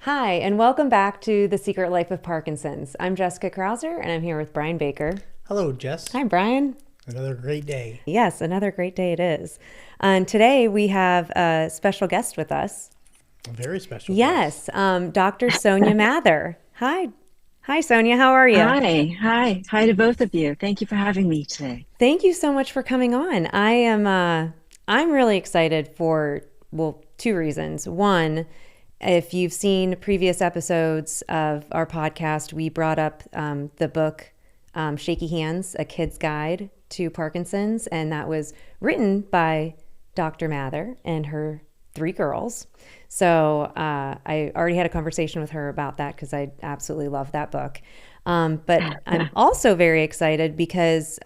Hi, and welcome back to The Secret Life of Parkinsons. I'm Jessica Krauser, and I'm here with Brian Baker. Hello, Jess. Hi, Brian. Another great day. Yes, another great day it is. And today we have a special guest with us. A very special Yes, Dr. Soania Mathur. Hi. Hi, Sonia. How are you? Hi to both of you. Thank you for having me today. Thank you so much for coming on. I'm really excited for, well, two reasons. One, if you've seen previous episodes of our podcast, we brought up the book Shaky Hands, A Kid's Guide to Parkinson's, and that was written by Dr. Mathur and her three girls. So I already had a conversation with her about that because I absolutely love that book. But I'm also very excited because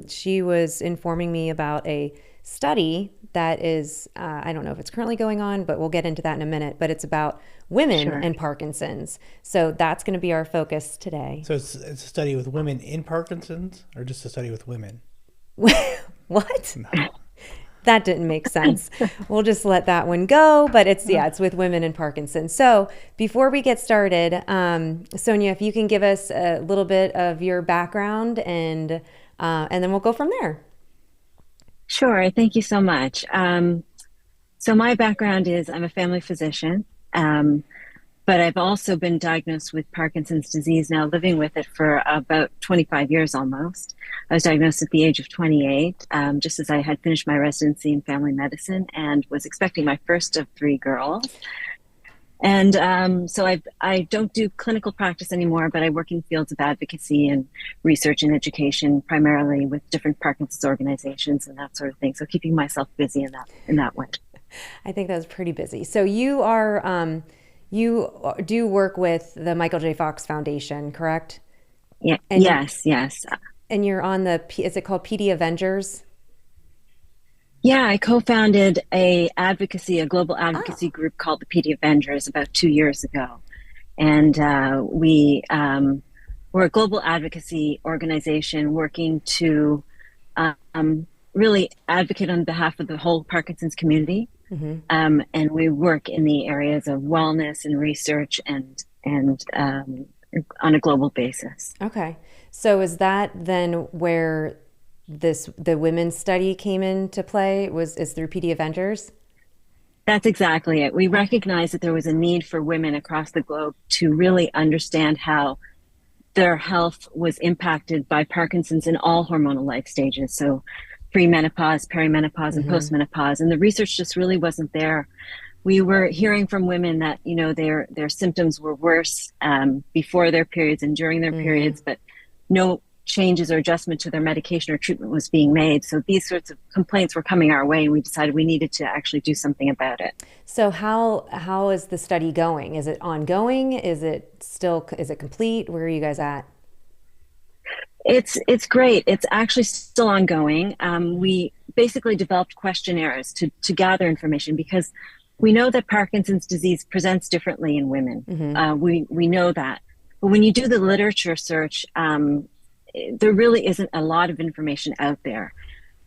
she was informing me about a study that is, I don't know if it's currently going on, but we'll get into that in a minute, but it's about women and Parkinson's. So that's going to be our focus today. So it's a study with women in Parkinson's or just a study with women? What? No. That didn't make sense. We'll just let that one go, but it's with women in Parkinson's. So before we get started, Sonia, if you can give us a little bit of your background and then we'll go from there. Sure. Thank you so much. So my background is I'm a family physician, but I've also been diagnosed with Parkinson's disease, now living with it for about 25 years almost. I was diagnosed at the age of 28, just as I had finished my residency in family medicine and was expecting my first of three girls. And so I don't do clinical practice anymore, but I work in fields of advocacy and research and education, primarily with different Parkinson's organizations and that sort of thing. So keeping myself busy in that way. I think that was pretty busy. So you are you do work with the Michael J. Fox Foundation, correct? Yeah. And yes. And you're on is it called PD Avengers? Yeah, I co-founded a global advocacy group called the PD Avengers about 2 years ago. And we're a global advocacy organization working to really advocate on behalf of the whole Parkinson's community. Mm-hmm. And we work in the areas of wellness and research and on a global basis. Okay. So is that then where the women's study came into play is through PD Avengers? That's exactly it. We recognized that there was a need for women across the globe to really understand how their health was impacted by Parkinson's in all hormonal life stages. So premenopause, perimenopause, and postmenopause. And the research just really wasn't there. We were hearing from women that, their symptoms were worse before their periods and during their periods, but no changes or adjustment to their medication or treatment was being made. So these sorts of complaints were coming our way, and we decided we needed to actually do something about it. So how is the study going? Is it ongoing? Is it complete? Where are you guys at? It's great. It's actually still ongoing. We basically developed questionnaires to gather information because we know that Parkinson's disease presents differently in women. We know that. But when you do the literature search, there really isn't a lot of information out there.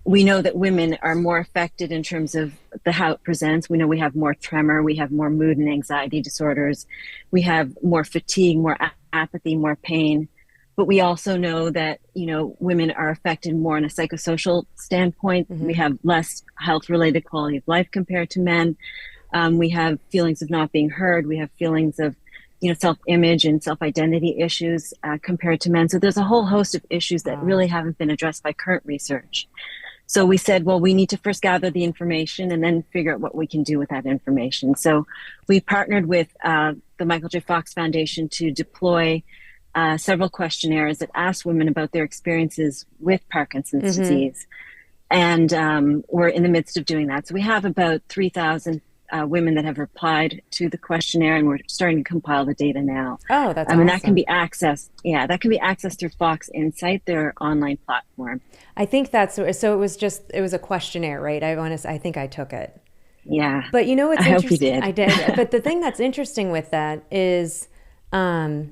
We know that women are more affected in terms of how it presents. We know we have more tremor, we have more mood and anxiety disorders, we have more fatigue, more apathy, more pain. But we also know that, women are affected more on a psychosocial standpoint. We have less health-related quality of life compared to men. We have feelings of not being heard. We have feelings of self-image and self-identity issues compared to men. So there's a whole host of issues that really haven't been addressed by current research. So we said, well, we need to first gather the information and then figure out what we can do with that information. So we partnered with the Michael J. Fox Foundation to deploy several questionnaires that asked women about their experiences with Parkinson's disease. And we're in the midst of doing that. So we have about 3,000 women that have replied to the questionnaire, and we're starting to compile the data now. Oh, that's awesome. And that can be accessed. Yeah, that can be accessed through Fox Insight, their online platform. I think so. It was a questionnaire, right? I think I took it. Yeah. But it's I hope you did. I did. But the thing that's interesting with that is, I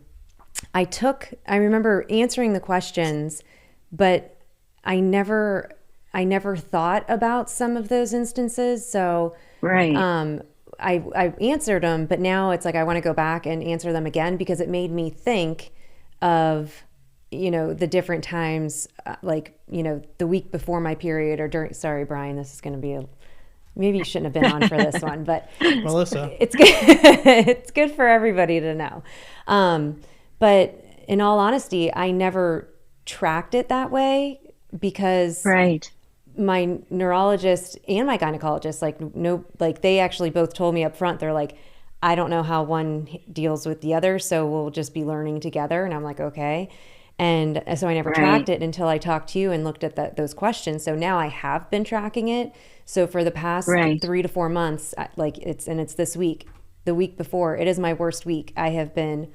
remember answering the questions, but I never thought about some of those instances. So right. I answered them, but now it's like I want to go back and answer them again because it made me think of, the different times, like, the week before my period or during, sorry, Brian, this is going to be maybe you shouldn't have been on for this one, but Melissa, it's good. It's good for everybody to know. But in all honesty, I never tracked it that way because Right. my neurologist and my gynecologist, they actually both told me up front, they're like, I don't know how one deals with the other, so we'll just be learning together. And I'm like, okay. And so I never tracked it until I talked to you and looked at those questions. So now I have been tracking it. So for the past 3 to 4 months, it's this week, the week before, it is my worst week. I've been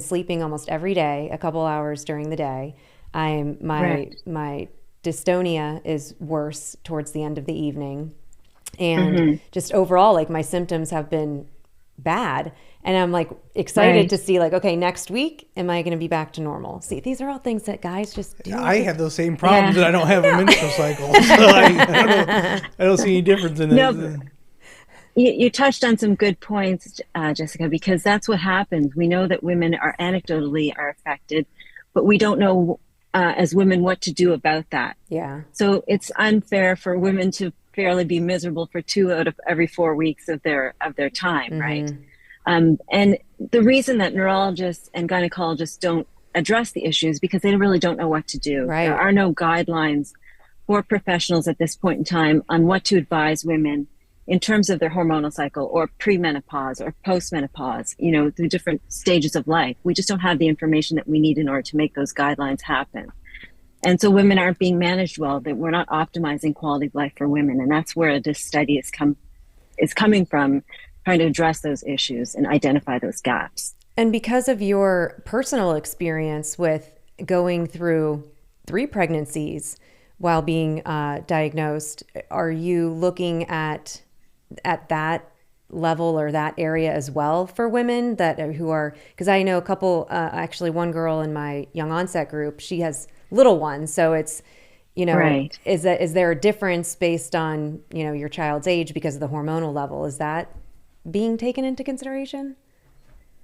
sleeping almost every day, a couple hours during the day. My dystonia is worse towards the end of the evening. And just overall, like my symptoms have been bad. And I'm like excited to see like, okay, next week, am I going to be back to normal? See, these are all things that guys just do. I have those same problems, and I don't have a menstrual cycle. So I don't see any difference in it. No, you touched on some good points, Jessica, because that's what happens. We know that women are anecdotally affected, but we don't know as women what to do about that. Yeah. So it's unfair for women to fairly be miserable for 2 out of every 4 weeks of their time, right? And the reason that neurologists and gynecologists don't address the issues because they really don't know what to do. Right. There are no guidelines for professionals at this point in time on what to advise women in terms of their hormonal cycle or premenopause or postmenopause, the different stages of life. We just don't have the information that we need in order to make those guidelines happen. And so women aren't being managed well, that we're not optimizing quality of life for women. And that's where this study is coming from, trying to address those issues and identify those gaps. And because of your personal experience with going through 3 pregnancies while being diagnosed, are you looking at that level or that area as well for women who are, because I know a couple, actually one girl in my young-onset group, she has little ones. So it's, is there a difference based on, your child's age because of the hormonal level? Is that being taken into consideration?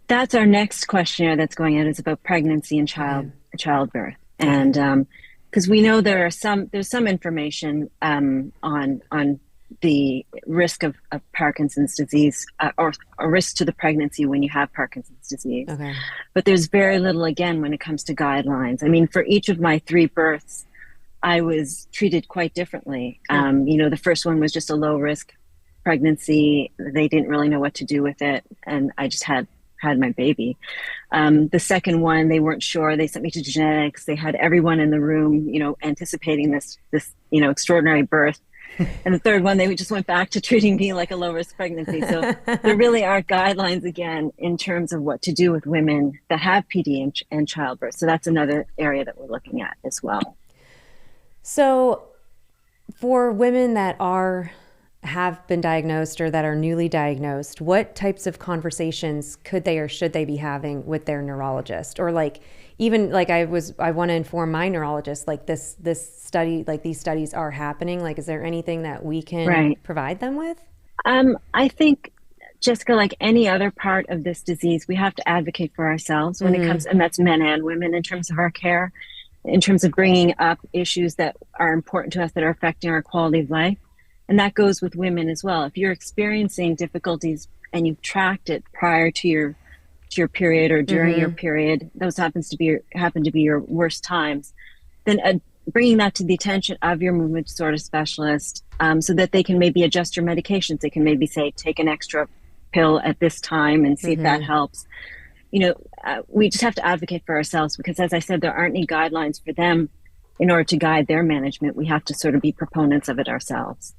That's our next questionnaire that's going out, is about pregnancy and childbirth. And because we know there's some information on the risk of Parkinson's disease or a risk to the pregnancy when you have Parkinson's disease. Okay. But there's very little, again, when it comes to guidelines. I mean, for each of my 3 births, I was treated quite differently. The first one was just a low risk pregnancy. They didn't really know what to do with it. And I just had my baby. The second one, they weren't sure. They sent me to genetics. They had everyone in the room, anticipating this extraordinary birth. And the third one, they just went back to treating me like a low-risk pregnancy. So there really are guidelines, again, in terms of what to do with women that have PD and childbirth. So that's another area that we're looking at as well. So for women that have been diagnosed or that are newly diagnosed, what types of conversations could they or should they be having with their neurologist? Or even I want to inform my neurologist, this study, these studies are happening. Is there anything that we can provide them with? I think, Jessica, like any other part of this disease, we have to advocate for ourselves when it comes, and that's men and women, in terms of our care, in terms of bringing up issues that are important to us that are affecting our quality of life. And that goes with women as well. If you're experiencing difficulties and you've tracked it prior to your period or during your period, those happen to be your worst times, then bringing that to the attention of your movement disorder specialist, so that they can maybe adjust your medications. They can maybe say, take an extra pill at this time and see if that helps. We just have to advocate for ourselves because, as I said, there aren't any guidelines for them in order to guide their management. We have to sort of be proponents of it ourselves.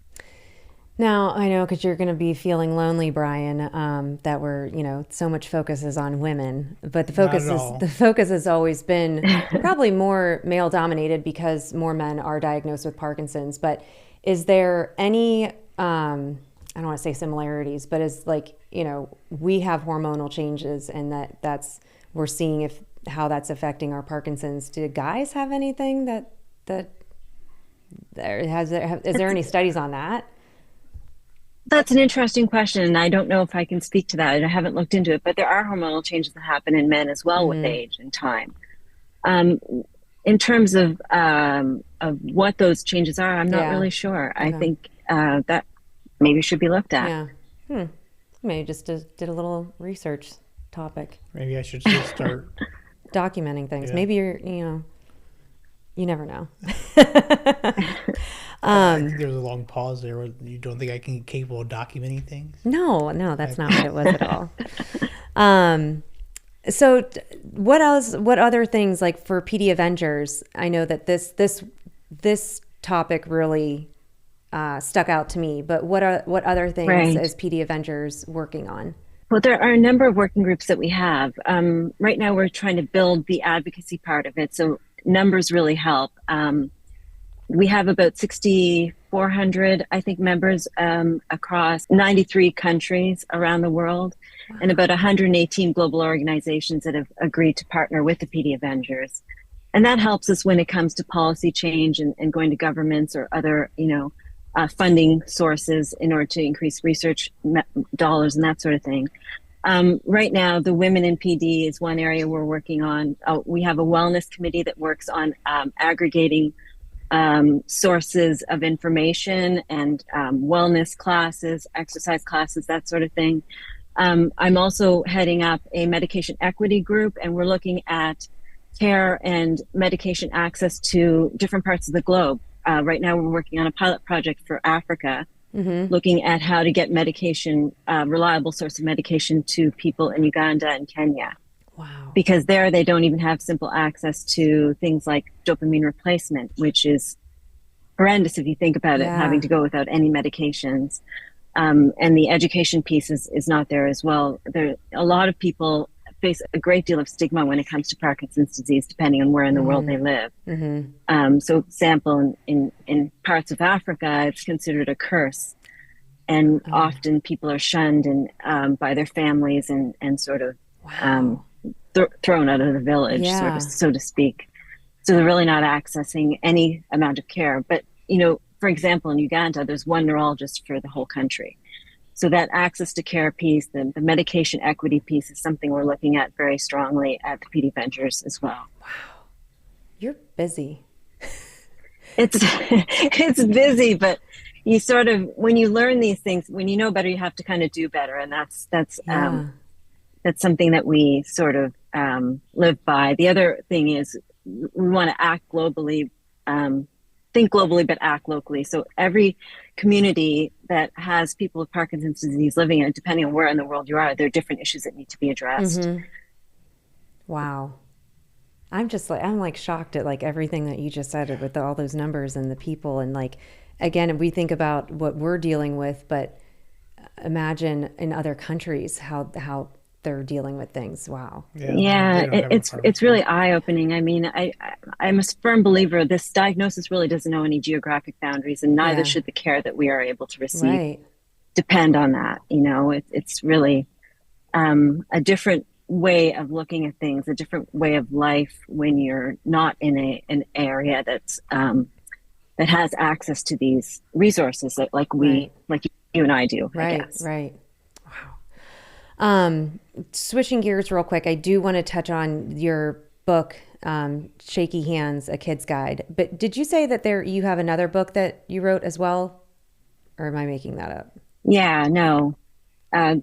Now, I know because you're going to be feeling lonely, Brian, that so much focus is on women, but the focus has always been probably more male dominated because more men are diagnosed with Parkinson's. But is there any, I don't want to say similarities, but is we have hormonal changes and we're seeing how that's affecting our Parkinson's. Do guys have anything is there any studies on that? That's an interesting question, and I don't know if I can speak to that. I haven't looked into it, but there are hormonal changes that happen in men as well with age and time. Um, in terms of what those changes are, I'm not Yeah. really sure. I Okay. think that maybe should be looked at. Yeah. Maybe just did a little research topic, Maybe I should just start. documenting things. Yeah. Maybe you never know. I think there was a long pause there. Where you don't think I can be capable of documenting things? No, that's not what it was at all. So what else? What other things, like for PD Avengers? I know that this topic really stuck out to me. But what other things Right. is PD Avengers working on? Well, there are a number of working groups that we have. Right now, we're trying to build the advocacy part of it. So numbers really help. We have about 6,400, I think, members across 93 countries around the world, and about 118 global organizations that have agreed to partner with the PD Avengers. And that helps us when it comes to policy change and going to governments or other, funding sources in order to increase research dollars and that sort of thing. Right now, the women in PD is one area we're working on. We have a wellness committee that works on aggregating sources of information and wellness classes, exercise classes, that sort of thing. I'm also heading up a medication equity group, and we're looking at care and medication access to different parts of the globe. Right now, we're working on a pilot project for Africa, looking at how to get medication, reliable source of medication to people in Uganda and Kenya. Wow. Because there they don't even have simple access to things like dopamine replacement, which is horrendous if you think about it, having to go without any medications. And the education piece is not there as well. A lot of people face a great deal of stigma when it comes to Parkinson's disease, depending on where in the world they live. So, example, in parts of Africa, it's considered a curse. And often people are shunned by their families and sort of thrown out of the village, sort of, so to speak. So they're really not accessing any amount of care. But, for example, in Uganda, there's one neurologist for the whole country. So that access to care piece, the medication equity piece is something we're looking at very strongly at the PD Avengers as well. Wow. You're busy. It's busy, but you sort of, when you learn these things, when you know better, you have to kind of do better. And that's something that we sort of live by. The other thing is we want to act globally, think globally, but act locally. So every community that has people with Parkinson's disease living in it, depending on where in the world you are, there are different issues that need to be addressed. Wow. I'm like shocked at like everything that you just said with all those numbers and the people. And like, again, we think about what we're dealing with, but imagine in other countries how they're dealing with things. Wow. Yeah, it's really eye-opening. I mean, I'm a firm believer this diagnosis really doesn't know any geographic boundaries, and neither should the care that we are able to receive depend on that. It's really a different way of looking at things, a different way of life when you're not in an area that's that has access to these resources that like you and I do. I guess. Right. Wow. Switching gears real quick, I do want to touch on your book, Shaky Hands, A Kid's Guide. But did you say that you have another book that you wrote as well? Or am I making that up? Yeah, no.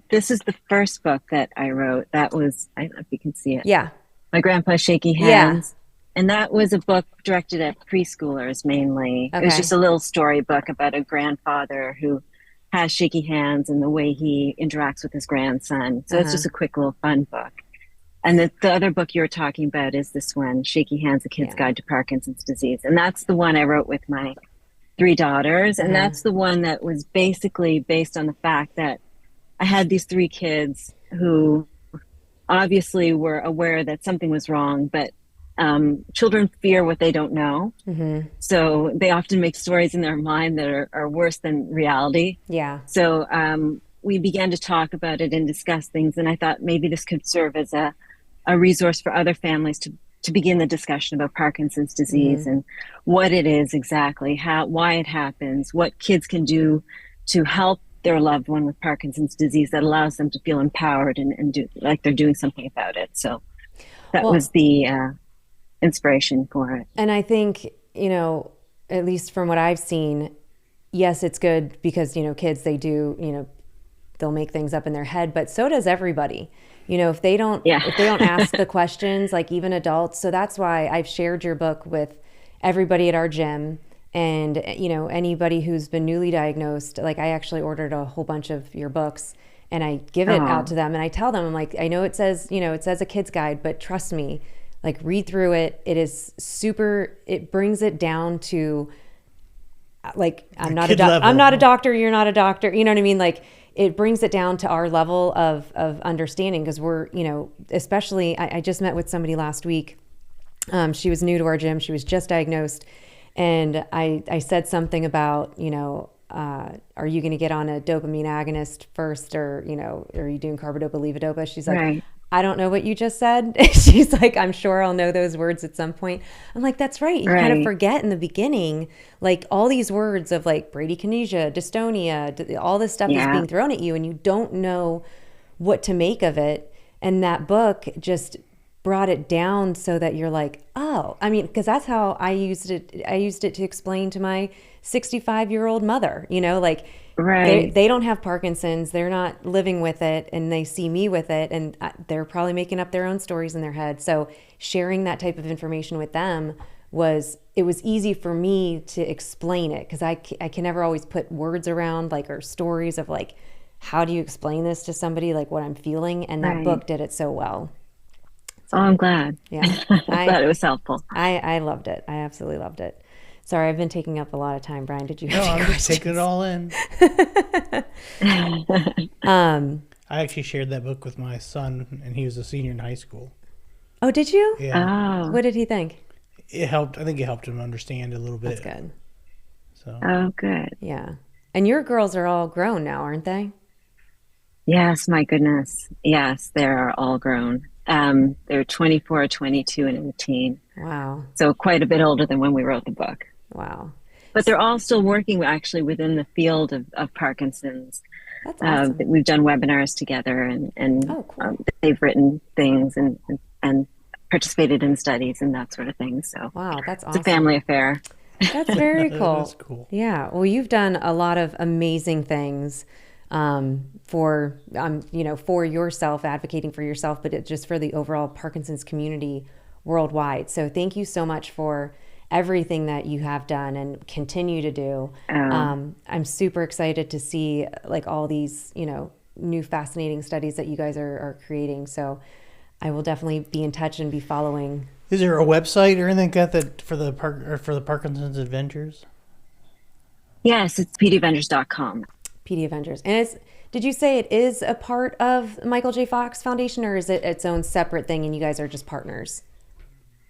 This is the first book that I wrote. That was, I don't know if you can see it. Yeah. My Grandpa's Shaky Hands. And that was a book directed at preschoolers mainly. It was just a little storybook about a grandfather who has shaky hands and the way he interacts with his grandson. So it's just a quick little fun book. And the other book you're talking about is this one, Shaky Hands, A Kid's Guide to Parkinson's Disease. And that's the one I wrote with my 3 daughters. And that's the one that was basically based on the fact that I had these 3 kids who obviously were aware that something was wrong, but children fear what they don't know. So they often make stories in their mind that are worse than reality. Yeah. So we began to talk about it and discuss things. And I thought maybe this could serve as a resource for other families to begin the discussion about Parkinson's disease and what it is exactly, why it happens, what kids can do to help their loved one with Parkinson's disease that allows them to feel empowered and do like they're doing something about it. So that was the inspiration for it. And I think, at least from what I've seen, yes, it's good because, kids, they do, they'll make things up in their head, but so does everybody. If they don't ask the questions, like even adults. So that's why I've shared your book with everybody at our gym. And, anybody who's been newly diagnosed, like I actually ordered a whole bunch of your books and I give it out to them and I tell them, I'm like, I know it says a kid's guide, but trust me, like read through it. It is it brings it down to like, I'm not a doctor. You're not a doctor. You know what I mean? Like it brings it down to our level of understanding. Cause we're, especially I just met with somebody last week. She was new to our gym. She was just diagnosed. And I said something about, are you going to get on a dopamine agonist first or, are you doing carbidopa, levodopa? She's like, right. I don't know what you just said. She's like, I'm sure I'll know those words at some point. I'm like, that's right. You kind of forget in the beginning, like all these words of like bradykinesia, dystonia, all this stuff is being thrown at you and you don't know what to make of it. And that book just brought it down so that you're like, oh, I mean, because that's how I used it. I used it to explain to my 65-year-old mother, they don't have Parkinson's, they're not living with it, and they see me with it, and they're probably making up their own stories in their head. So sharing that type of information with them was easy for me to explain it because I can never always put words around or stories of like, how do you explain this to somebody, like what I'm feeling, and that book did it so well. So, I'm glad. Yeah. I'm glad it was helpful. I loved it. I absolutely loved it. Sorry, I've been taking up a lot of time. Brian, did you have I'm just taking it all in. I actually shared that book with my son, and he was a senior in high school. Oh, did you? Yeah. Oh. What did he think? It helped. I think it helped him understand a little bit. That's good. So. Oh, good. Yeah. And your girls are all grown now, aren't they? Yes, my goodness. Yes, they're all grown. They're 24, 22, and 18. Wow. So quite a bit older than when we wrote the book. Wow. But they're all still working actually within the field of Parkinson's. That's awesome. We've done webinars together and oh, cool. They've written things and participated in studies and that sort of thing. So wow, that's awesome. It's a family affair. That's very cool. That's cool. Yeah. Well, you've done a lot of amazing things for yourself, advocating for yourself, but just for the overall Parkinson's community worldwide. So thank you so much for everything that you have done and continue to do. I'm super excited to see all these, new fascinating studies that you guys are creating. So I will definitely be in touch and be following. Is there a website or anything like that for the Parkinson's Avengers? Yes, it's PDAvengers.com. PD Avengers. And did you say it is a part of Michael J. Fox Foundation, or is it its own separate thing and you guys are just partners?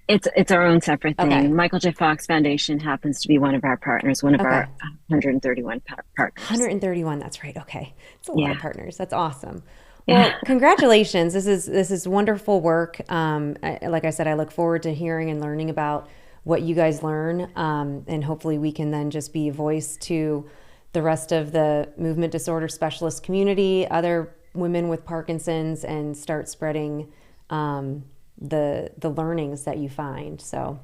It's our own separate thing. Okay. Michael J. Fox Foundation happens to be one of our partners, one of our 131 partners. 131, that's right. Okay. It's a lot of partners. That's awesome. Well, congratulations. This is wonderful work. Like I said, I look forward to hearing and learning about what you guys learn. And hopefully we can then just be a voice to the rest of the movement disorder specialist community, other women with Parkinson's, and start spreading the learnings that you find. So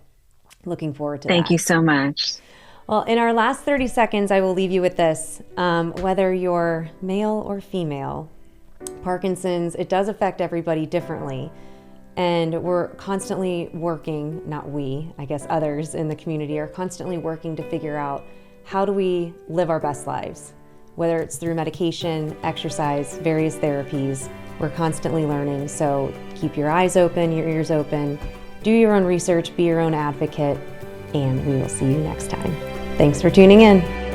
looking forward to that. Thank you so much. Well, in our last 30 seconds, I will leave you with this. Whether you're male or female, Parkinson's, it does affect everybody differently. And we're constantly working, not we, I guess others in the community are constantly working to figure out how do we live our best lives? Whether it's through medication, exercise, various therapies, we're constantly learning. So keep your eyes open, your ears open, do your own research, be your own advocate, and we will see you next time. Thanks for tuning in.